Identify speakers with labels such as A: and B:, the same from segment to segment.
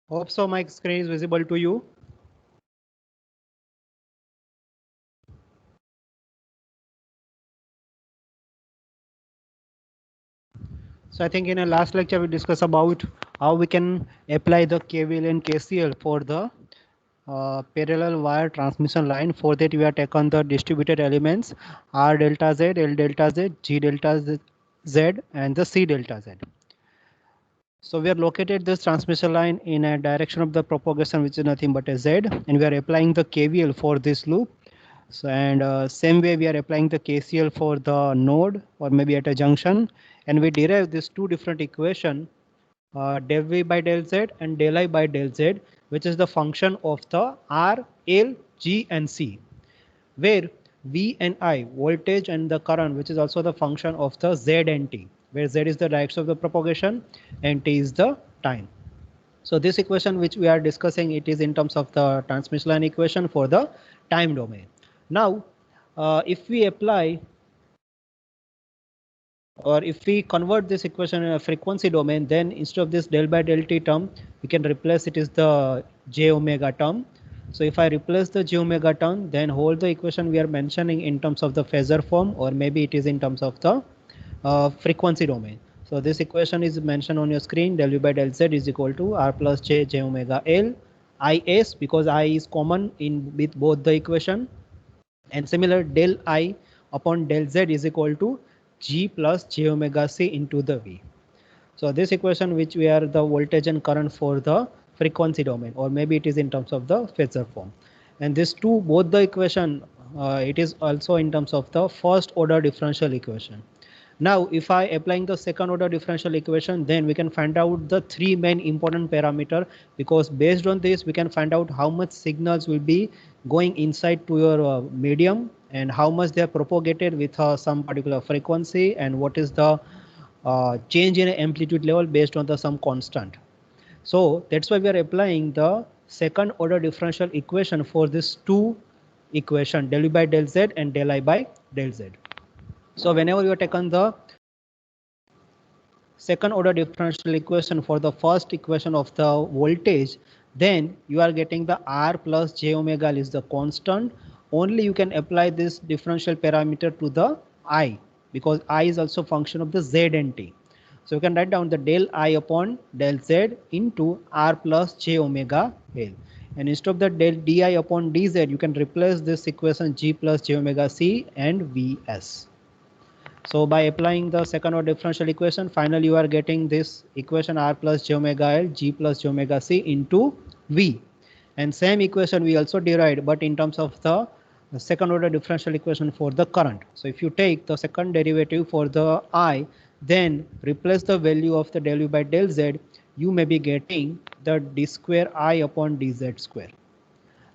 A: Hope so my screen is visible to you. So I think in a last lecture we discussed about how we can apply the KVL and KCL for the parallel wire transmission line. For that we have taken the distributed elements R delta Z, L delta Z, G delta Z and the C delta Z. So we are located this transmission line in a direction of the propagation which is nothing but a Z, and we are applying the KVL for this loop. So and same way we are applying the KCL for the node or maybe at a junction, and we derive these two different equation, del V by del Z and del I by del Z, which is the function of the R, L, G and C, where V and I, voltage and the current, which is also the function of the Z and T, where Z is the direction of the propagation and T is the time. So this equation which we are discussing, it is in terms of the transmission line equation for the time domain. Now, if we apply or if we convert this equation in a frequency domain, then instead of this del by del t term, we can replace it is the j omega term. So if I replace the j omega term, then whole the equation we are mentioning in terms of the phasor form, or maybe it is in terms of the frequency domain. So this equation is mentioned on your screen. Del u by del z is equal to r plus j omega l is, because I is common in with both the equation, and similar del I upon del z is equal to g plus j omega c into the v. So this equation which we are the voltage and current for the frequency domain, or maybe it is in terms of the phasor form. And this two both the equation, it is also in terms of the first order differential equation. Now if I applying the second order differential equation, then we can find out the three main important parameter, because based on this we can find out how much signals will be going inside to your medium, and how much they are propagated with some particular frequency, and what is the change in amplitude level based on the some constant. So that's why we are applying the second order differential equation for this two equation, del u by del z and del I by del z. So whenever you are taken the second order differential equation for the first equation of the voltage, then you are getting the R plus j omega is the constant. Only you can apply this differential parameter to the I, because I is also function of the Z and T. So you can write down the del I upon del Z into R plus j omega L. And instead of the del di upon dz, you can replace this equation G plus j omega C and Vs. So by applying the second order differential equation, finally you are getting this equation R plus j omega L, G plus j omega C into V. And same equation we also derived, but in terms of the second order differential equation for the current. So if you take the second derivative for the I, then replace the value of the del u by del z, you may be getting the d square I upon dz square.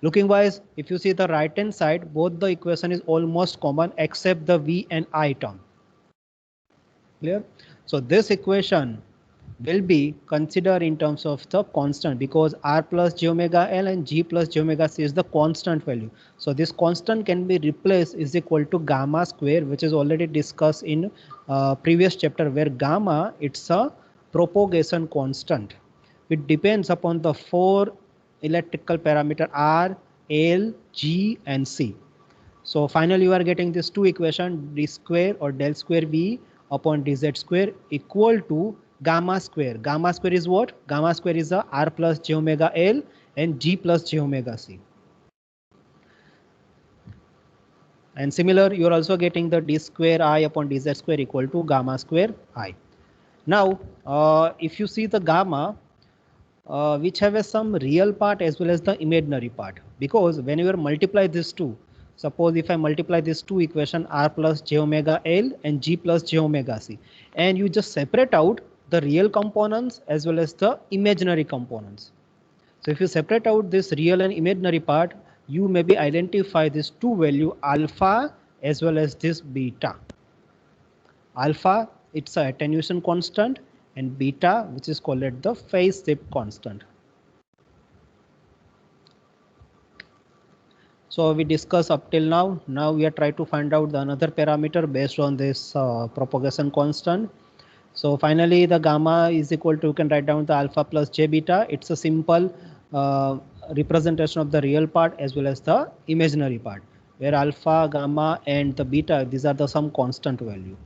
A: Looking wise, if you see the right hand side, both the equation is almost common except the V and I term. Clear? So this equation will be considered in terms of the constant, because R plus j omega L and G plus j omega C is the constant value. So this constant can be replaced is equal to gamma square, which is already discussed in previous chapter, where gamma, it's a propagation constant. It depends upon the four electrical parameter R, L, G and C. So finally you are getting this two equation, d square or del square V upon dz square equal to gamma square. Gamma square is what? Gamma square is a R plus j omega L and G plus j omega C. And similar, you are also getting the d square I upon dz square equal to gamma square I. Now, if you see the gamma, which have some real part as well as the imaginary part, because when you multiply these two, suppose if I multiply these two equation R plus j omega L and G plus j omega C, and you just separate out the real components as well as the imaginary components. So if you separate out this real and imaginary part, you maybe identify this two value alpha as well as this beta. Alpha, it's a attenuation constant, and beta, which is called the phase shift constant. So we discuss up till now. Now we are trying to find out the another parameter based on this propagation constant. So finally, the gamma is equal to, you can write down the alpha plus j beta. It's a simple representation of the real part as well as the imaginary part, where alpha, gamma, and the beta, these are the some constant value.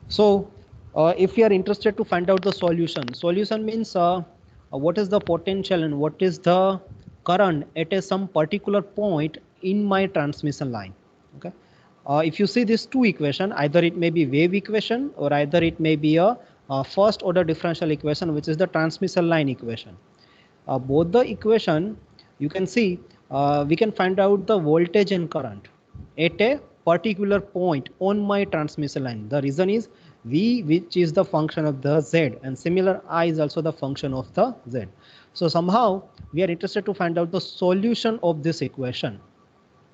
A: So if you are interested to find out the solution means what is the potential and what is the current at a some particular point in my transmission line. Okay. If you see these two equation, either it may be wave equation or either it may be a first order differential equation, which is the transmission line equation. Both the equation, you can see we can find out the voltage and current at a particular point on my transmission line. The reason is V, which is the function of the Z, and similar I is also the function of the Z. So somehow we are interested to find out the solution of this equation,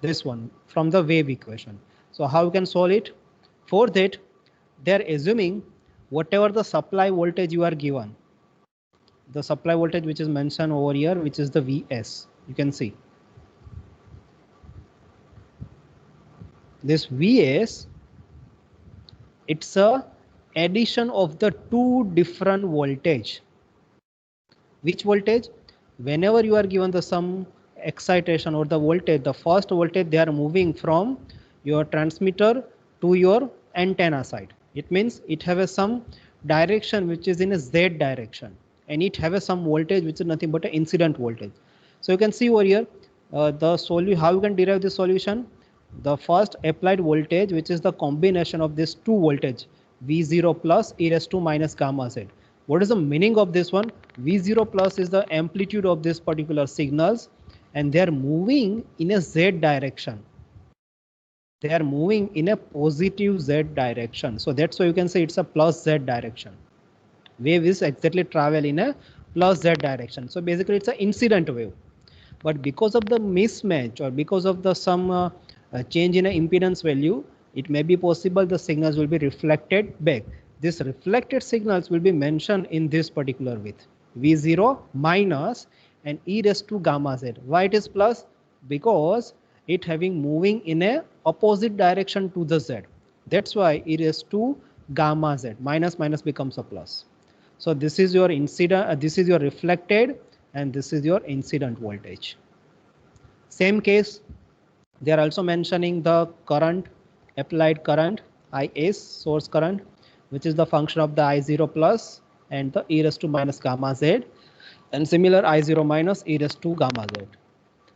A: this one from the wave equation. So how you can solve it? For that, they are assuming whatever the supply voltage you are given, the supply voltage which is mentioned over here, which is the Vs. You can see this Vs, it's a addition of the two different voltage. Which voltage? Whenever you are given the some excitation or the voltage, the first voltage, they are moving from your transmitter to your antenna side. It means it have a some direction which is in a Z direction, and it have a some voltage which is nothing but an incident voltage. So you can see over here the solution, how you can derive the solution. The first applied voltage, which is the combination of these two voltage, V0 plus e raised to minus gamma Z. What is the meaning of this one? V0 plus is the amplitude of this particular signals, and they are moving in a Z direction. They are moving in a positive Z direction. So that's why you can say it's a plus Z direction. Wave is exactly travel in a plus Z direction. So basically it's an incident wave. But because of the mismatch or because of the some change in a impedance value, it may be possible the signals will be reflected back. This reflected signals will be mentioned in this particular width, V0 minus and e raised to gamma Z. Why it is plus? Because it having moving in a opposite direction to the Z. That's why e raised to gamma Z. Minus minus becomes a plus. So this is your incident, this is your reflected, and this is your incident voltage. Same case, they are also mentioning the current, applied current, Is, source current, which is the function of the I0 plus and the e raised to minus gamma Z, and similar I0 minus e raised to gamma Z.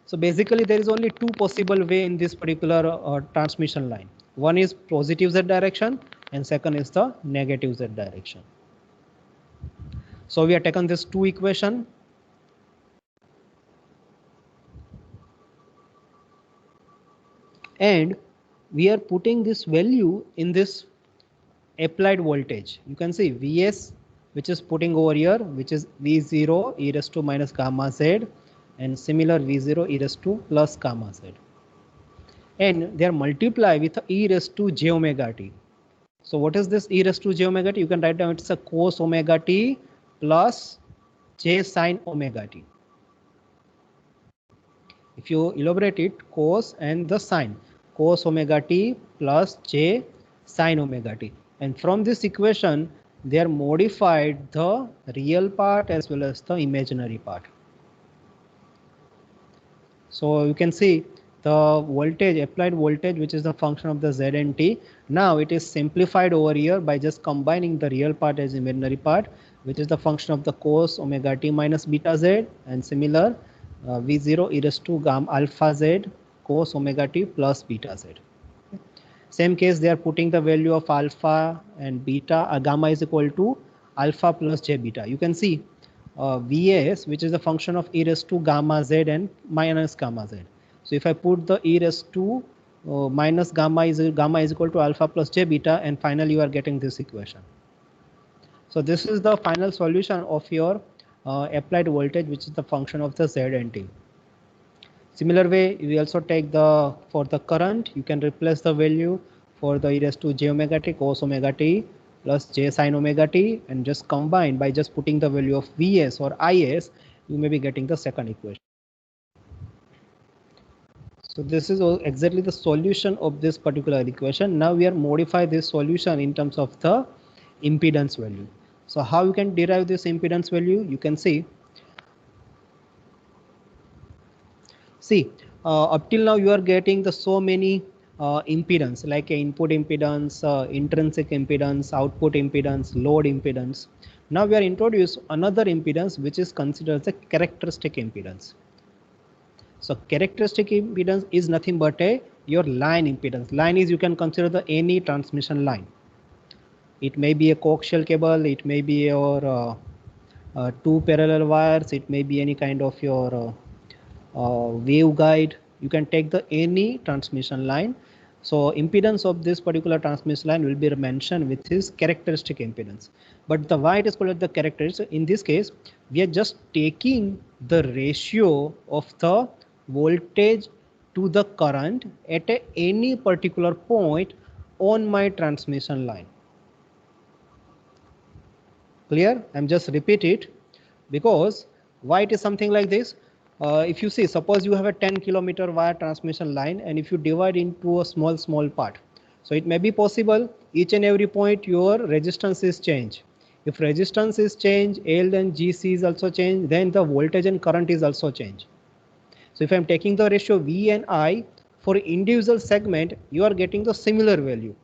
A: So basically there is only two possible way in this particular transmission line. One is positive Z direction and second is the negative Z direction. So we have taken this two equation. And we are putting this value in this applied voltage. You can see Vs, which is putting over here, which is V0 e raised to minus gamma Z, and similar V0 e raised to plus gamma Z. And they are multiplied with e raised to j omega t. So what is this e raised to j omega t? You can write down it's a cos omega t plus j sin omega t. If you elaborate it, cos and the sine, cos omega t plus j sin omega t. And from this equation, they are modified the real part as well as the imaginary part. So you can see the voltage, applied voltage, which is the function of the Z and T. Now it is simplified over here by just combining the real part as imaginary part, which is the function of the cos omega t minus beta Z, and similar V0 e raised to gamma alpha Z cos omega t plus beta Z. Same case, they are putting the value of alpha and beta, gamma is equal to alpha plus j beta. You can see Vs, which is a function of e raised to gamma Z and minus gamma Z. So if I put the e raised to minus gamma is equal to alpha plus j beta, and finally you are getting this equation. So this is the final solution of your applied voltage, which is the function of the Z and T. Similar way, we also take the, for the current, you can replace the value for the e raised to j omega t cos omega t plus j sin omega t, and just combine by just putting the value of Vs or Is, you may be getting the second equation. So this is exactly the solution of this particular equation. Now we are modify this solution in terms of the impedance value. So how you can derive this impedance value? You can see up till now you are getting the so many impedance like input impedance, intrinsic impedance, output impedance, load impedance. Now we are introduced another impedance which is considered as a characteristic impedance. So characteristic impedance is nothing but your line impedance. Line is, you can consider the any transmission line. It may be a coaxial cable, it may be your two parallel wires, it may be any kind of your waveguide. You can take the any transmission line. So impedance of this particular transmission line will be mentioned with his characteristic impedance. But the why it is called the characteristic, in this case we are just taking the ratio of the voltage to the current at any particular point on my transmission line. Clear? I'm just repeat it because why it is something like this. If you see, suppose you have a 10-kilometer wire transmission line, and if you divide into a small part, so it may be possible each and every point your resistance is changed. If resistance is changed, L and GC is also changed, then the voltage and current is also changed. So if I'm taking the ratio V and I for individual segment, you are getting the similar value.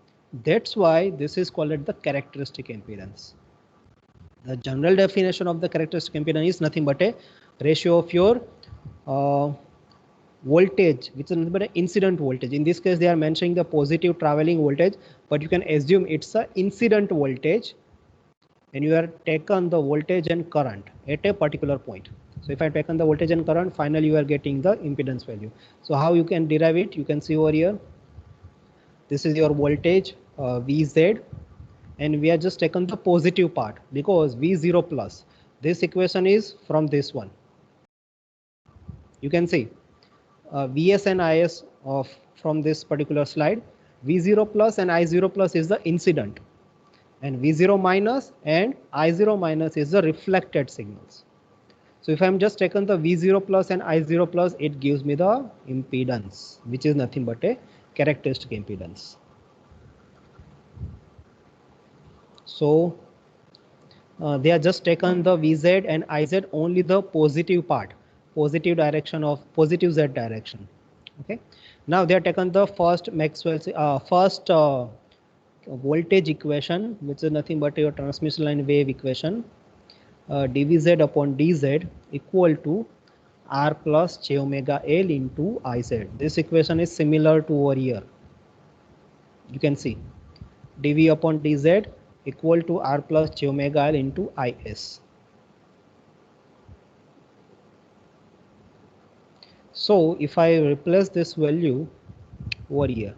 A: That's why this is called the characteristic impedance. The general definition of the characteristic impedance is nothing but a ratio of your voltage, which is nothing but an incident voltage. In this case, they are mentioning the positive traveling voltage, but you can assume it's a incident voltage, and you are taken the voltage and current at a particular point. So if I taken the voltage and current, finally you are getting the impedance value. So how you can derive it? You can see over here. This is your voltage Vz, and we are just taken the positive part because V0 plus. This equation is from this one. You can see Vs and Is of from this particular slide. V0 plus and I0 plus is the incident, and V0 minus and I0 minus is the reflected signals. So if I'm just taken the V0 plus and I0 plus, it gives me the impedance, which is nothing but a characteristic impedance. So they are just taken the Vz and Iz, only the positive part, positive direction of positive Z direction. Okay. Now they are taken the first Maxwell's first voltage equation, which is nothing but your transmission line wave equation, dVz upon dz equal to R plus j omega L into Iz. This equation is similar to over here. You can see dV upon dz equal to R plus j omega L into Is. So if I replace this value over here,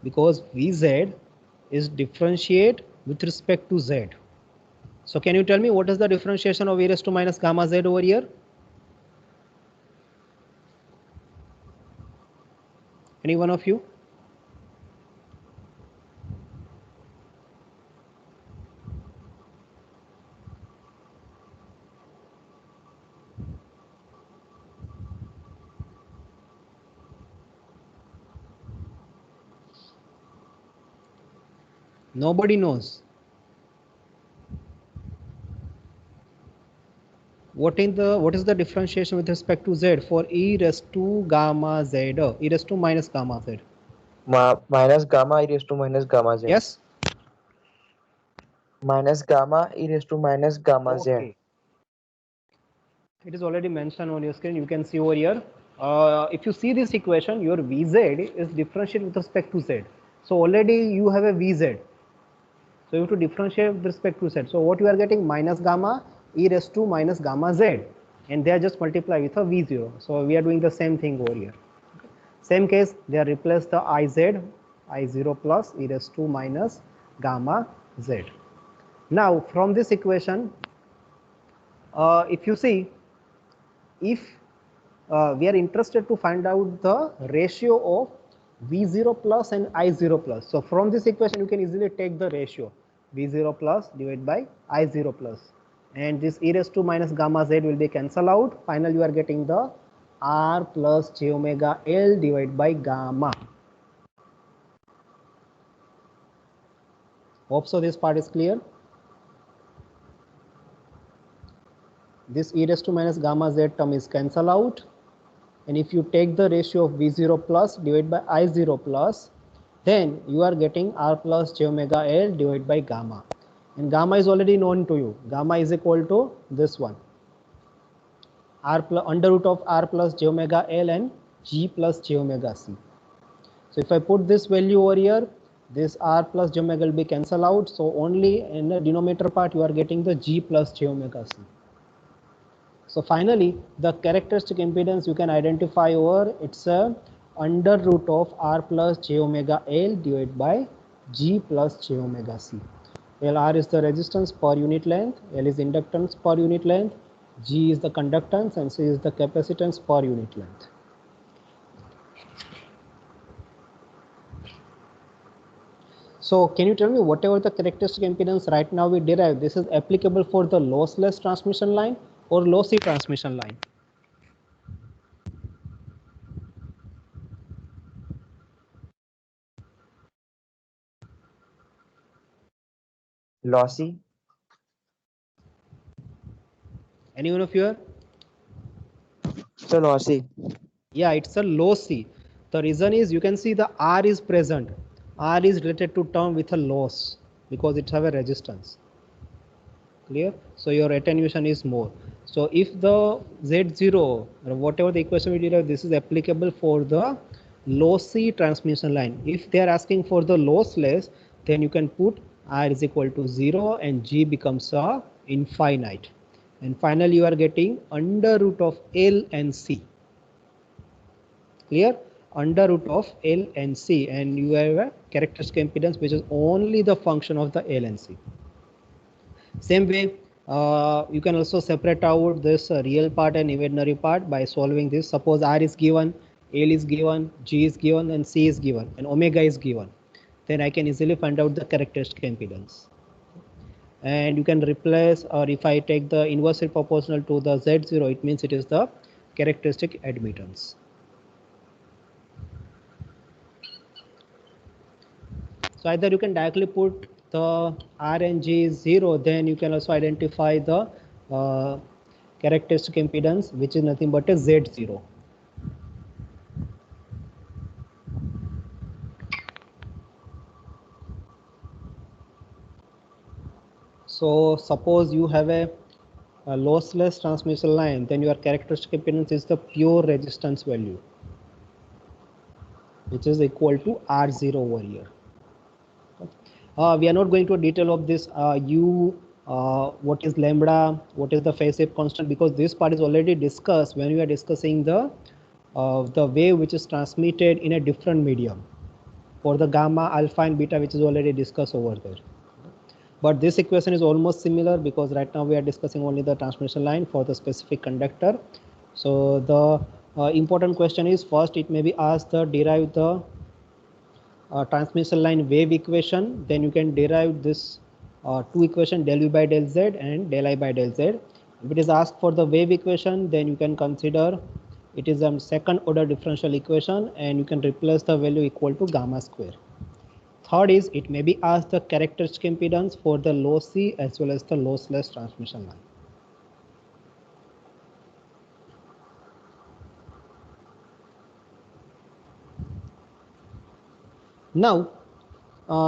A: because Vz is differentiate with respect to Z. So can you tell me what is the differentiation of e raised to minus gamma Z over here? Any one of you? Nobody knows. What is the differentiation with respect to Z for e raised to gamma Z, e raised to minus gamma Z?
B: Minus gamma e raised to minus gamma Z.
A: Yes.
B: Minus gamma e raised to minus gamma Z.
A: Okay. It is already mentioned on your screen. You can see over here. If you see this equation, your Vz is differentiated with respect to Z. So already you have a Vz. So you have to differentiate with respect to Z. So what you are getting, minus gamma e raised to minus gamma Z, and they are just multiplied with a V0. So we are doing the same thing over here. Same case, they are replaced the Iz, I0 plus e raised to minus gamma Z. Now from this equation, if you see, if we are interested to find out the ratio of V0 plus and I0 plus. So from this equation, you can easily take the ratio V0 plus divided by I0 plus. And this e raised to minus gamma Z will be cancelled out. Finally, you are getting the R plus j omega L divided by gamma. Hope so this part is clear. This e raised to minus gamma z term is cancel out, and if you take the ratio of V0 plus divided by I0 plus, then you are getting R plus j omega L divided by gamma, and gamma is already known to you. Gamma is equal to this one, R plus under root of R plus j omega L and G plus j omega C. So if I put this value over here, this R plus j omega will be cancel out, so only in the denominator part you are getting the G plus j omega C. So finally, the characteristic impedance you can identify over, it's a under root of R plus j omega L divided by G plus j omega C. Well, R is the resistance per unit length, L is inductance per unit length, G is the conductance, and C is the capacitance per unit length. So can you tell me whatever the characteristic impedance right now we derive, this is applicable for the lossless transmission line or lossy transmission line?
B: Lossy.
A: Anyone of you?
B: So lossy.
A: Yeah, it's a lossy. The reason is you can see the R is present. R is related to term with a loss because it have a resistance. Clear? So your attenuation is more. So if the Z0 or whatever the equation we derive, this is applicable for the lossy transmission line. If they are asking for the lossless, then you can put R is equal to 0 and G becomes infinite. And finally you are getting under root of L and C. Clear? Under root of L and C, and you have a characteristic impedance which is only the function of the L and C. Same way, you can also separate out this real part and imaginary part by solving this. Suppose R is given, L is given, G is given, and C is given, and omega is given. Then I can easily find out the characteristic impedance. And you can replace, or if I take the inversely proportional to the Z0, it means it is the characteristic admittance. So either you can directly put the R and G is 0, then you can also identify the characteristic impedance, which is nothing but a Z0. So suppose you have a lossless transmission line, then your characteristic impedance is the pure resistance value, which is equal to R0 over here. We are not going to a detail of this what is lambda, what is the phase shift constant, because this part is already discussed when we are discussing the wave which is transmitted in a different medium for the gamma, alpha and beta, which is already discussed over there. But this equation is almost similar because right now we are discussing only the transmission line for the specific conductor. So the important question is, first it may be asked to derive the transmission line wave equation, then you can derive this two equation, del v by del z and del I by del z. If it is asked for the wave equation, then you can consider it is a second order differential equation and you can replace the value equal to gamma square. Third is, it may be asked the characteristic impedance for the lossy as well as the lossless transmission line. Now,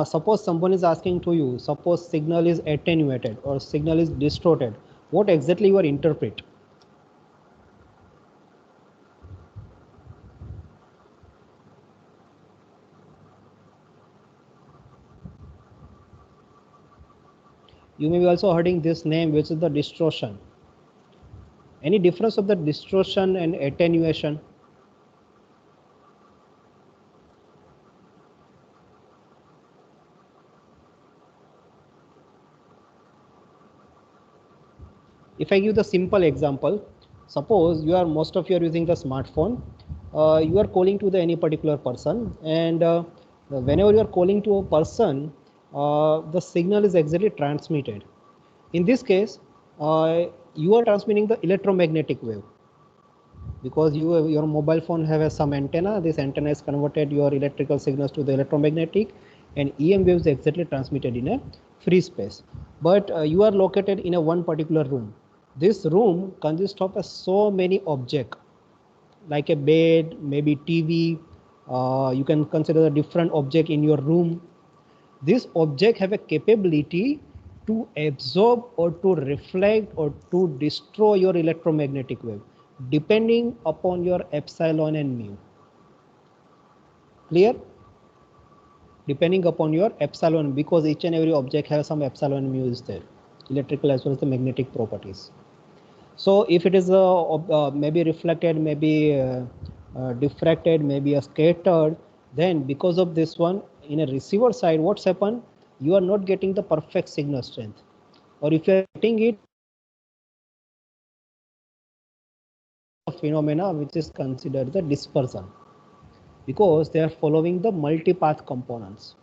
A: suppose someone is asking to you, suppose signal is attenuated or signal is distorted, what exactly you are interpret? You may be also hearing this name, which is the distortion. Any difference of the distortion and attenuation? If I give the simple example, suppose you are most of you are using the smartphone, you are calling to the any particular person, and whenever you are calling to a person, the signal is exactly transmitted. In this case, you are transmitting the electromagnetic wave because your mobile phone have some antenna. This antenna is converted your electrical signals to the electromagnetic, and EM wave is exactly transmitted in a free space. But you are located in a one particular room. This room consists of so many objects like a bed, maybe TV. You can consider a different object in your room. This object have a capability to absorb or to reflect or to destroy your electromagnetic wave depending upon your epsilon and mu. Clear? Depending upon your epsilon, because each and every object has some epsilon and mu is there, electrical as well as the magnetic properties. So if it is maybe reflected, maybe diffracted, maybe scattered, then because of this one, in a receiver side, what's happened? You are not getting the perfect signal strength, or if you are getting it, phenomena which is considered the dispersion, because they are following the multipath components,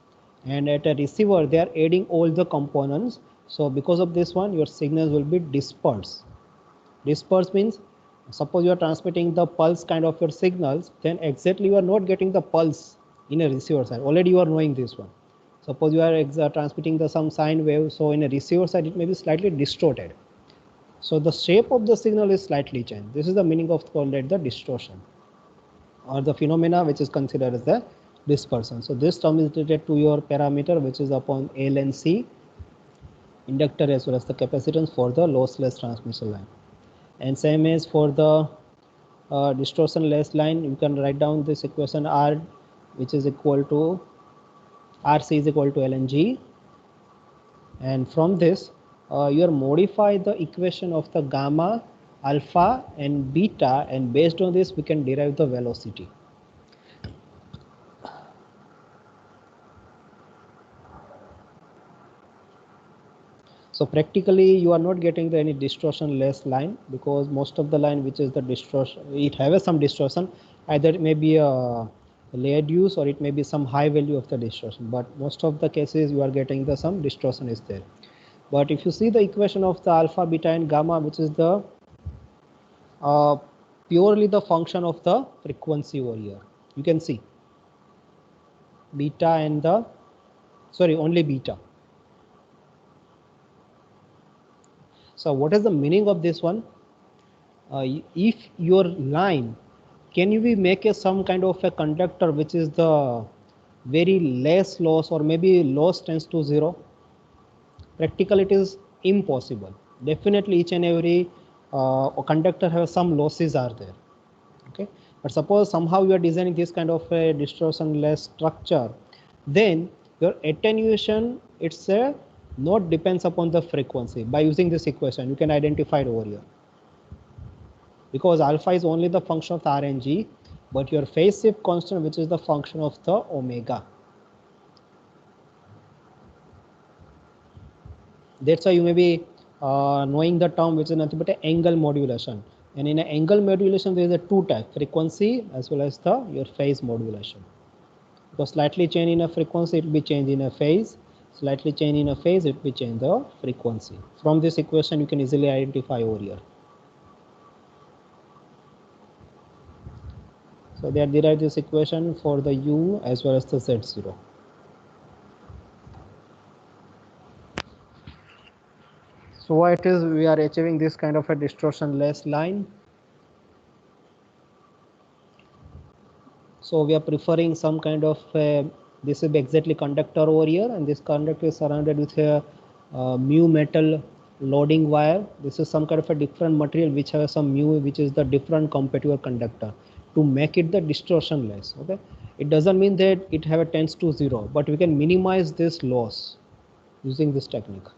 A: and at a receiver they are adding all the components. So because of this one, your signals will be dispersed. Disperse means, suppose you are transmitting the pulse kind of your signals, then exactly you are not getting the pulse in a receiver side. Already you are knowing this one. Suppose you are transmitting the some sine wave, so in a receiver side it may be slightly distorted. So the shape of the signal is slightly changed. This is the meaning of called it the distortion, or the phenomena which is considered as the dispersion. So this term is related to your parameter which is upon L and C, inductor as well as the capacitance for the lossless transmission line. And same as for the distortion-less line, you can write down this equation R, which is equal to RC is equal to LNG, and from this you are modify the equation of the gamma, alpha and beta, and based on this we can derive the velocity. So practically you are not getting any distortion less line, because most of the line which is the distortion, it have some distortion, either it may be a reduce or it may be some high value of the distortion, but most of the cases you are getting the some distortion is there. But if you see the equation of the alpha, beta and gamma, which is the purely the function of the frequency over here, you can see beta and the only beta. So what is the meaning of this one? If your line, can you make some kind of a conductor which is the very less loss, or maybe loss tends to zero? Practically it is impossible. Definitely each and every conductor has some losses are there. Okay, but suppose somehow you are designing this kind of a distortion less structure, then your attenuation, it's a not depends upon the frequency. By using this equation you can identify it over here, because alpha is only the function of the R and G, but your phase shift constant which is the function of the omega. That's why you may be knowing the term which is nothing but an angle modulation, and in an angle modulation there is a two type, frequency as well as the your phase modulation. Because slightly change in a frequency it will be change in a phase, slightly change in a phase it will be change the frequency. From this equation you can easily identify over here. So they are derived this equation for the U as well as the Z0. So why it is we are achieving this kind of a distortion less line? So we are preferring some kind of this is exactly conductor over here, and this conductor is surrounded with a mu metal loading wire. This is some kind of a different material which has some mu, which is the different compared to your conductor, to make it the distortion less. Okay, it doesn't mean that it have a tends to zero, but we can minimize this loss using this technique.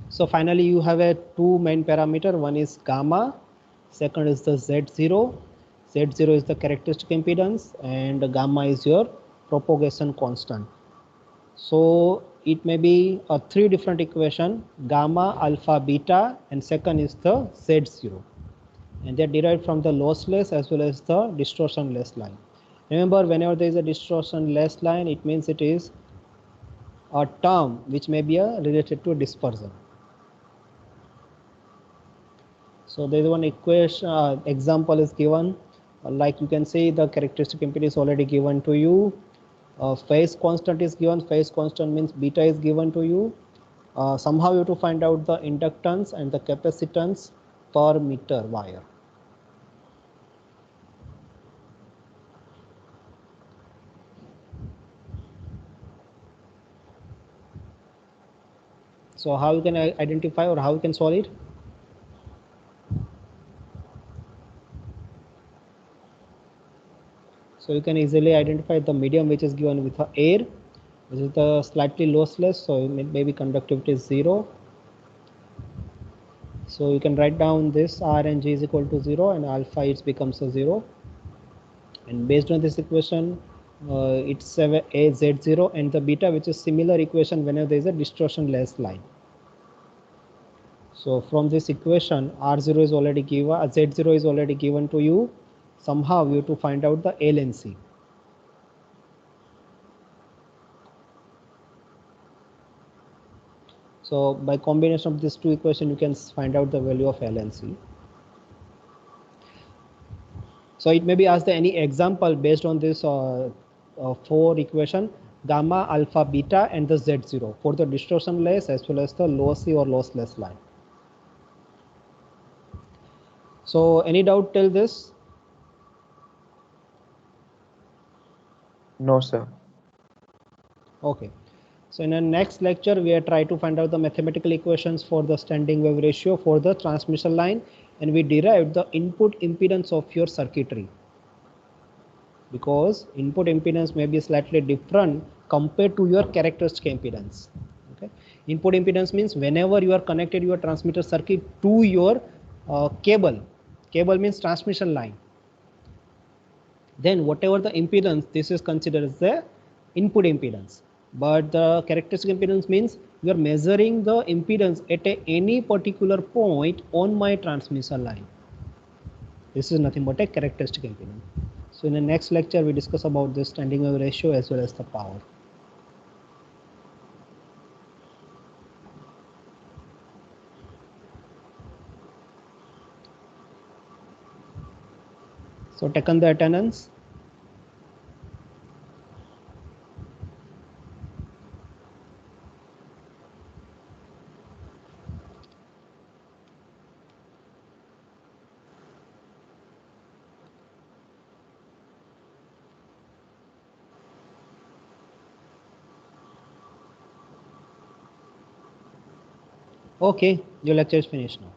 A: So finally you have a two main parameter, one is gamma, second is the Z0. Z0 is the characteristic impedance and gamma is your propagation constant. So it may be a three different equation, gamma, alpha, beta, and second is the Z0, and they are derived from the lossless as well as the distortion-less line. Remember, whenever there is a distortion-less line, it means it is a term which may be related to dispersion. So there is one equation example is given, like you can see the characteristic impedance already given to you. Phase constant is given. Phase constant means beta is given to you. Somehow you have to find out the inductance and the capacitance per meter wire. So how you can identify, or how you can solve it? So you can easily identify the medium which is given with air, which is the slightly lossless, so maybe conductivity is 0. So you can write down this R and G is equal to 0, and alpha it becomes a 0. And based on this equation, it's a Z0 and the beta, which is similar equation whenever there is a distortion less line. So from this equation, R0 is already given, Z0 is already given to you. Somehow you have to find out the L and C. So by combination of these two equations, you can find out the value of L and C. So it may be asked any example based on this 4 equation, gamma, alpha, beta, and the Z0 for the distortionless as well as the lossy or lossless line. So any doubt till this?
B: No, sir.
A: Okay. So in the next lecture, we are trying to find out the mathematical equations for the standing wave ratio for the transmission line, and we derived the input impedance of your circuitry, because input impedance may be slightly different compared to your characteristic impedance. Okay. Input impedance means whenever you are connected your transmitter circuit to your cable means transmission line, then whatever the impedance, this is considered as the input impedance. But the characteristic impedance means you are measuring the impedance at any particular point on my transmission line. This is nothing but a characteristic impedance. So in the next lecture, we discuss about the standing wave ratio as well as the power. So taken the attendance. Okay, your lecture is finished now.